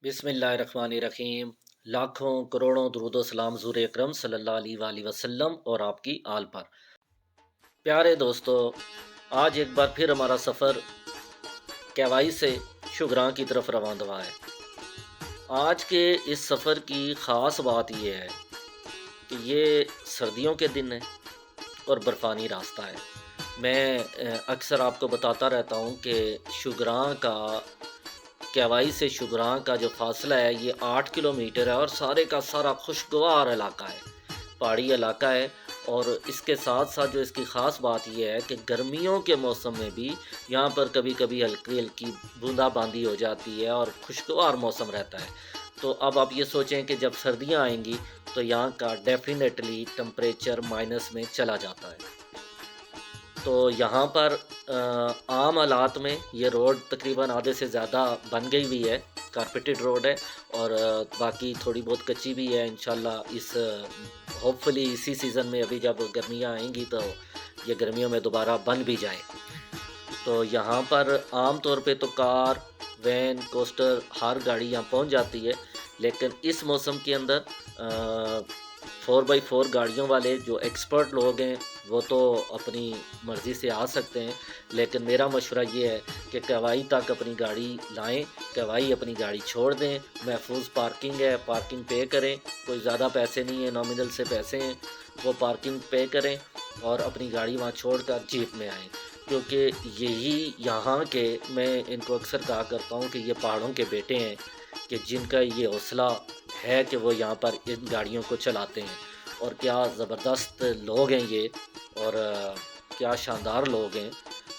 बिस्मिल्लाहिर्रहमानिर्रहीम। लाखों करोड़ों दुरूद व सलाम ज़ूर अकरम सल्लल्लाहु अलैहि वसल्लम और आपकी आल पर। प्यारे दोस्तों, आज एक बार फिर हमारा सफ़र कैवाई से शुगरां की तरफ रवाना है। आज के इस सफ़र की ख़ास बात यह है कि ये सर्दियों के दिन है और बर्फ़ानी रास्ता है। मैं अक्सर आपको बताता रहता हूँ कि शुगरां का कैवाई से शुगरां का जो फासला है ये 8 किलोमीटर है और सारे का सारा खुशगवार इलाका है, पहाड़ी इलाका है। और इसके साथ साथ जो इसकी ख़ास बात यह है कि गर्मियों के मौसम में भी यहाँ पर कभी कभी हल्की हल्की बूंदाबांदी हो जाती है और खुशगवार मौसम रहता है। तो अब आप ये सोचें कि जब सर्दियाँ आएंगी तो यहाँ का डेफिनेटली टेम्परेचर माइनस में चला जाता है। तो यहाँ पर आम हालात में ये रोड तकरीबन आधे से ज़्यादा बन गई हुई है, कारपेटेड रोड है। और बाकी थोड़ी बहुत कच्ची भी है। इंशाल्लाह इस होपफुली इसी सीज़न में अभी जब गर्मियाँ आएंगी तो ये गर्मियों में दोबारा बन भी जाए। तो यहाँ पर आम तौर पे तो कार, वैन, कोस्टर हर गाड़ी यहाँ पहुँच जाती है। लेकिन इस मौसम के अंदर 4x4 गाड़ियों वाले जो एक्सपर्ट लोग हैं वो तो अपनी मर्ज़ी से आ सकते हैं। लेकिन मेरा मशवरा ये है कि कैवाई तक अपनी गाड़ी लाएं, कैवाई अपनी गाड़ी छोड़ दें। महफूज पार्किंग है, पार्किंग पे करें, कोई ज़्यादा पैसे नहीं है, नॉमिनल से पैसे हैं, वो पार्किंग पे करें और अपनी गाड़ी वहाँ छोड़कर जीप में आएँ। क्योंकि यही यहाँ के, मैं इनको अक्सर कहा करता हूँ कि ये पहाड़ों के बेटे हैं कि जिनका ये हौसला है कि वो यहाँ पर इन गाड़ियों को चलाते हैं। और क्या ज़बरदस्त लोग हैं ये, और क्या शानदार लोग हैं,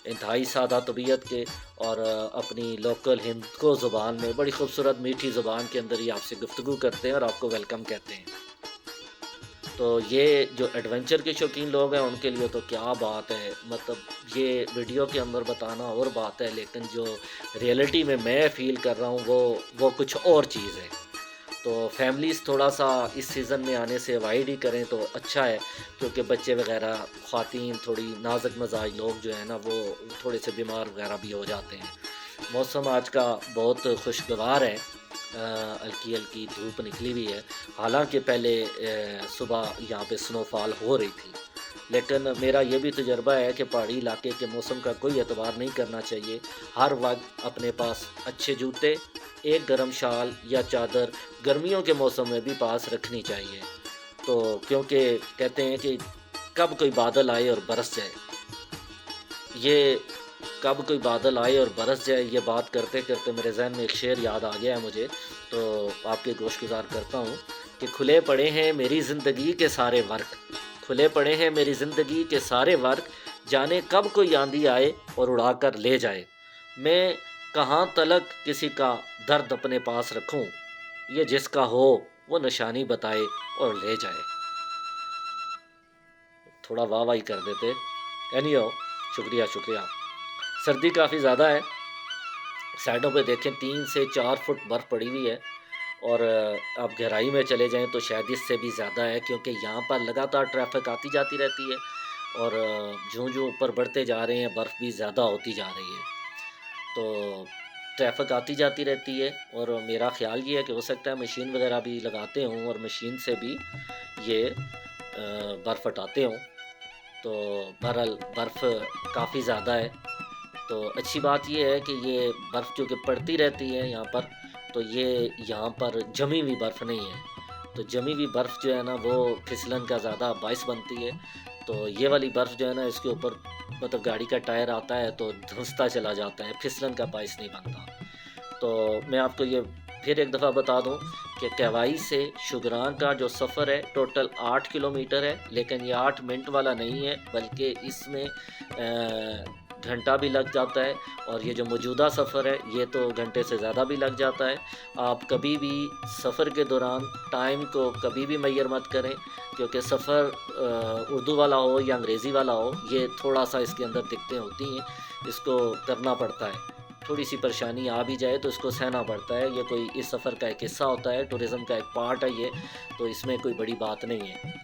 इंतहाई सादा तबीयत के। और अपनी लोकल हिंदको ज़ुबान में बड़ी खूबसूरत मीठी ज़ुबान के अंदर ही आपसे गुफ्तगू करते हैं और आपको वेलकम कहते हैं। तो ये जो एडवेंचर के शौकीन लोग हैं उनके लिए तो क्या बात है, मतलब ये वीडियो के अंदर बताना और बात है, लेकिन जो रियलिटी में मैं फ़ील कर रहा हूँ वो कुछ और चीज़ है। तो फैमिलीज़ थोड़ा सा इस सीज़न में आने से अवॉइड ही करें तो अच्छा है, क्योंकि बच्चे वगैरह, ख़वातीन, थोड़ी नाजुक मिजाज लोग जो है ना वो थोड़े से बीमार वगैरह भी हो जाते हैं। मौसम आज का बहुत खुशगवार है, हल्की हल्की धूप निकली हुई है। हालांकि पहले सुबह यहाँ पे स्नोफॉल हो रही थी, लेकिन मेरा ये भी तजर्बा है कि पहाड़ी इलाके के मौसम का कोई एतबार नहीं करना चाहिए। हर वक्त अपने पास अच्छे जूते, एक गर्म शाल या चादर गर्मियों के मौसम में भी पास रखनी चाहिए। तो क्योंकि कहते हैं कि कब कोई बादल आए और बरस जाए, ये कब कोई बादल आए और बरस जाए, ये बात करते करते मेरे जहन में एक शेर याद आ गया है मुझे, तो आपके गोशगुजार करता हूँ कि खुले पड़े हैं मेरी ज़िंदगी के सारे वर्क, खुले पड़े हैं मेरी ज़िंदगी के सारे वर्क, जाने कब कोई आंधी आए और उड़ा कर ले जाए। मैं कहाँ तलक किसी का दर्द अपने पास रखूँ, ये जिसका हो वो निशानी बताए और ले जाए। थोड़ा वाह वाही कर देते। एनीहो, शुक्रिया शुक्रिया। सर्दी काफ़ी ज़्यादा है, साइडों पे देखें 3 से 4 फुट बर्फ़ पड़ी हुई है। और आप गहराई में चले जाएं तो शायद इससे भी ज़्यादा है, क्योंकि यहाँ पर लगातार ट्रैफिक आती जाती रहती है और जो ऊपर बढ़ते जा रहे हैं बर्फ़ भी ज़्यादा होती जा रही है। तो ट्रैफिक आती जाती रहती है और मेरा ख़्याल ये है कि हो सकता है मशीन वगैरह भी लगाते हों और मशीन से भी ये बर्फ़ हटाते हों। तो बहरहाल बर्फ़ काफ़ी ज़्यादा है। तो अच्छी बात ये है कि ये बर्फ़ जो कि पड़ती रहती है यहाँ पर, तो ये यहाँ पर जमी हुई बर्फ़ नहीं है। तो जमी हुई बर्फ़ जो है ना वो फिसलन का ज़्यादा बाइस बनती है। तो ये वाली बर्फ़ जो है ना इसके ऊपर मतलब गाड़ी का टायर आता है तो धंसता चला जाता है, फिसलन का बाइस नहीं बनता। तो मैं आपको ये फिर एक दफ़ा बता दूं कि कैवाई से शुगरान का जो सफ़र है टोटल 8 किलोमीटर है, लेकिन ये 8 मिनट वाला नहीं है, बल्कि इसमें घंटा भी लग जाता है। और ये जो मौजूदा सफ़र है ये तो घंटे से ज़्यादा भी लग जाता है। आप कभी भी सफ़र के दौरान टाइम को कभी भी मैयर मत करें, क्योंकि सफ़र उर्दू वाला हो या अंग्रेज़ी वाला हो, ये थोड़ा सा इसके अंदर दिक्कतें होती हैं, इसको करना पड़ता है। थोड़ी सी परेशानी आ भी जाए तो इसको सहना पड़ता है। ये कोई इस सफ़र का एक हिस्सा होता है, टूरिज़म का एक पार्ट है ये, तो इसमें कोई बड़ी बात नहीं है।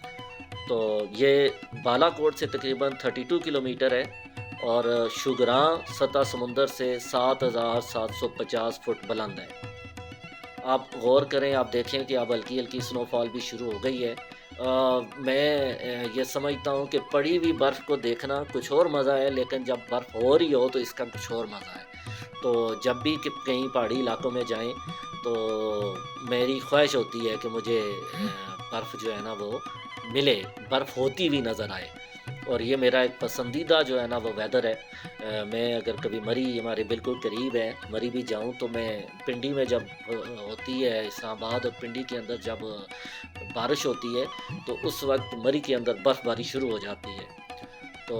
तो ये बालाकोट से तकरीबन 32 किलोमीटर है और शुगरां सतह समुंदर से 7,750 फुट बुलंद है। آپ غور کریں، آپ دیکھیں کہ اب ہلکی ہلکی سنو فال بھی شروع ہو گئی ہے۔ میں یہ سمجھتا ہوں کہ پڑی ہوئی برف کو دیکھنا کچھ اور مزہ ہے، لیکن جب برف ہو رہی ہو تو اس کا کچھ اور مزہ ہے۔ تو جب بھی کہ کہیں پہاڑی علاقوں میں جائیں تو میری خواہش ہوتی ہے کہ مجھے برف جو ہے نا وہ ملے، برف ہوتی ہوئی نظر آئے، اور یہ میرا ایک پسندیدہ جو ہے نا وہ ویدر ہے۔ میں اگر کبھی مری ہمارے بالکل قریب ہے، مری بھی جاؤں تو میں پنڈی میں جب ہوتی ہے اسلام آباد اور پنڈی کے اندر جب بارش ہوتی ہے تو اس وقت مری کے اندر برف باری شروع ہو جاتی ہے۔ تو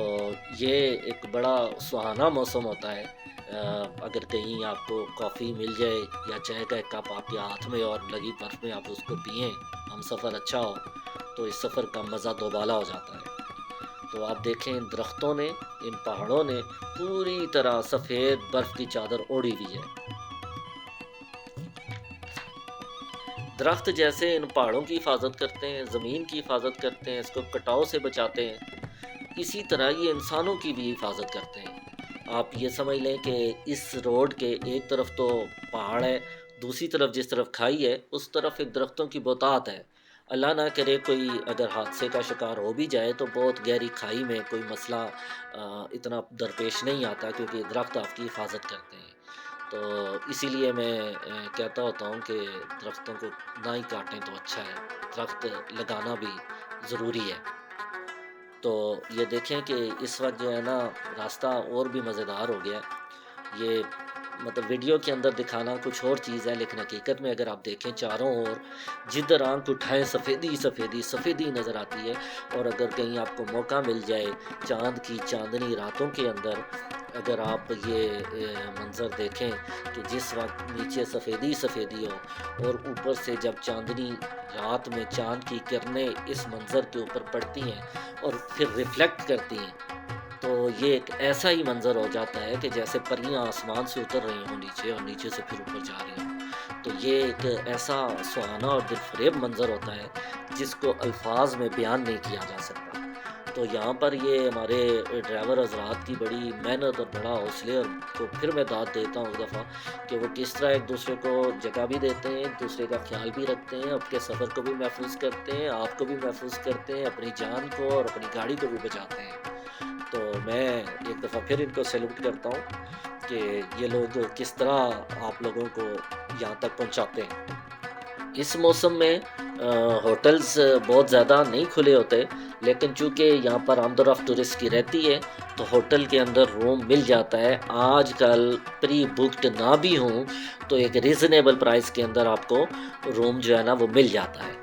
یہ ایک بڑا سہانا موسم ہوتا ہے۔ اگر کہیں آپ کو کافی مل جائے یا چائے کا ایک کپ آپ کے ہاتھ میں اور لگی برف میں آپ اس کو پئیں، ہم سفر اچھا ہو تو اس سفر کا مزہ دوبالا ہو جاتا ہے۔ تو آپ دیکھیں ان درختوں نے، ان پہاڑوں نے پوری طرح سفید برف کی چادر اوڑھی ہوئی ہے۔ درخت جیسے ان پہاڑوں کی حفاظت کرتے ہیں، زمین کی حفاظت کرتے ہیں، اس کو کٹاؤ سے بچاتے ہیں، اسی طرح یہ انسانوں کی بھی حفاظت کرتے ہیں۔ آپ یہ سمجھ لیں کہ اس روڈ کے ایک طرف تو پہاڑ ہے، دوسری طرف جس طرف کھائی ہے اس طرف ایک درختوں کی بہتات ہے۔ اللہ نہ کرے کوئی اگر حادثے کا شکار ہو بھی جائے تو بہت گہری کھائی میں کوئی مسئلہ اتنا درپیش نہیں آتا، کیونکہ درخت آپ کی حفاظت کرتے ہیں۔ تو اسی لیے میں کہتا ہوتا ہوں کہ درختوں کو نہ ہی کاٹیں تو اچھا ہے، درخت لگانا بھی ضروری ہے۔ تو یہ دیکھیں کہ اس وقت جو ہے نا راستہ اور بھی مزیدار ہو گیا ہے۔ یہ مطلب ویڈیو کے اندر دکھانا کچھ اور چیز ہے، لیکن حقیقت میں اگر آپ دیکھیں چاروں اور جدھر آنکھ اٹھائیں سفیدی سفیدی سفیدی نظر آتی ہے۔ اور اگر کہیں آپ کو موقع مل جائے چاند کی چاندنی راتوں کے اندر اگر آپ یہ منظر دیکھیں کہ جس وقت نیچے سفیدی سفیدی ہو اور اوپر سے جب چاندنی رات میں چاند کی کرنیں اس منظر کے اوپر پڑتی ہیں اور پھر ریفلیکٹ کرتی ہیں، تو یہ ایک ایسا ہی منظر ہو جاتا ہے کہ جیسے پریاں آسمان سے اتر رہی ہوں نیچے اور نیچے سے پھر اوپر جا رہی ہوں۔ تو یہ ایک ایسا سہانا اور دل فریب منظر ہوتا ہے جس کو الفاظ میں بیان نہیں کیا جا سکتا۔ تو یہاں پر یہ ہمارے ڈرائیور حضرات کی بڑی محنت اور بڑا حوصلے اور کو پھر میں داد دیتا ہوں ایک دفعہ کہ وہ کس طرح ایک دوسرے کو جگہ بھی دیتے ہیں، ایک دوسرے کا خیال بھی رکھتے ہیں، اپنے سفر کو بھی محفوظ کرتے ہیں، آپ کو بھی محفوظ کرتے ہیں، اپنی جان کو اور اپنی گاڑی کو بھی بچاتے ہیں۔ تو میں ایک دفعہ پھر ان کو سیلوٹ کرتا ہوں کہ یہ لوگ کس طرح آپ لوگوں کو یہاں تک پہنچاتے ہیں۔ اس موسم میں ہوٹلز بہت زیادہ نہیں کھلے ہوتے، لیکن چونکہ یہاں پر آمد و رفت ٹورسٹ کی رہتی ہے تو ہوٹل کے اندر روم مل جاتا ہے۔ آج کل پری بکڈ نہ بھی ہوں تو ایک ریزنیبل پرائس کے اندر آپ کو روم جو ہے نا وہ مل جاتا ہے۔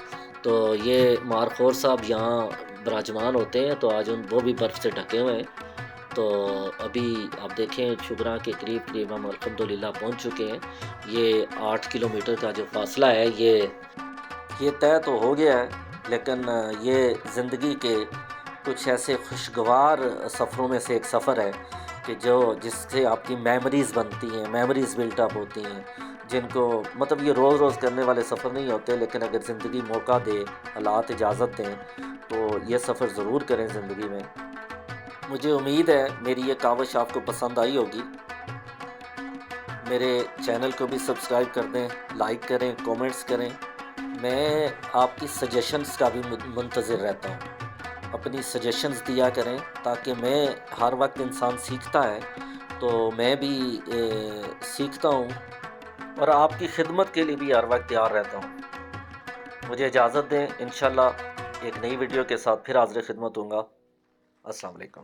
تو یہ مارخور صاحب یہاں براجمان ہوتے ہیں تو آج وہ بھی برف سے ڈھکے ہوئے ہیں۔ تو ابھی آپ دیکھیں شبرا کے قریب قریب ہم الحمدللہ پہنچ چکے ہیں۔ یہ 8 کلومیٹر کا جو فاصلہ ہے یہ طے تو ہو گیا ہے، لیکن یہ زندگی کے کچھ ایسے خوشگوار سفروں میں سے ایک سفر ہے کہ جس سے آپ کی میموریز بنتی ہیں، میموریز بلٹ اپ ہوتی ہیں، جن کو مطلب یہ روز روز کرنے والے سفر نہیں ہوتے، لیکن اگر زندگی موقع دے، حالات اجازت دیں تو یہ سفر ضرور کریں زندگی میں۔ مجھے امید ہے میری یہ کاوش آپ کو پسند آئی ہوگی۔ میرے چینل کو بھی سبسکرائب کر دیں، لائک کریں، کومنٹس کریں۔ میں آپ کی سجیشنز کا بھی منتظر رہتا ہوں۔ اپنی سجیشنز دیا کریں تاکہ میں ہر وقت انسان سیکھتا ہے تو میں بھی سیکھتا ہوں اور آپ کی خدمت کے لیے بھی ہر وقت تیار رہتا ہوں۔ مجھے اجازت دیں، انشاءاللہ ایک نئی ویڈیو کے ساتھ پھر حاضر خدمت ہوں گا۔ السلام علیکم۔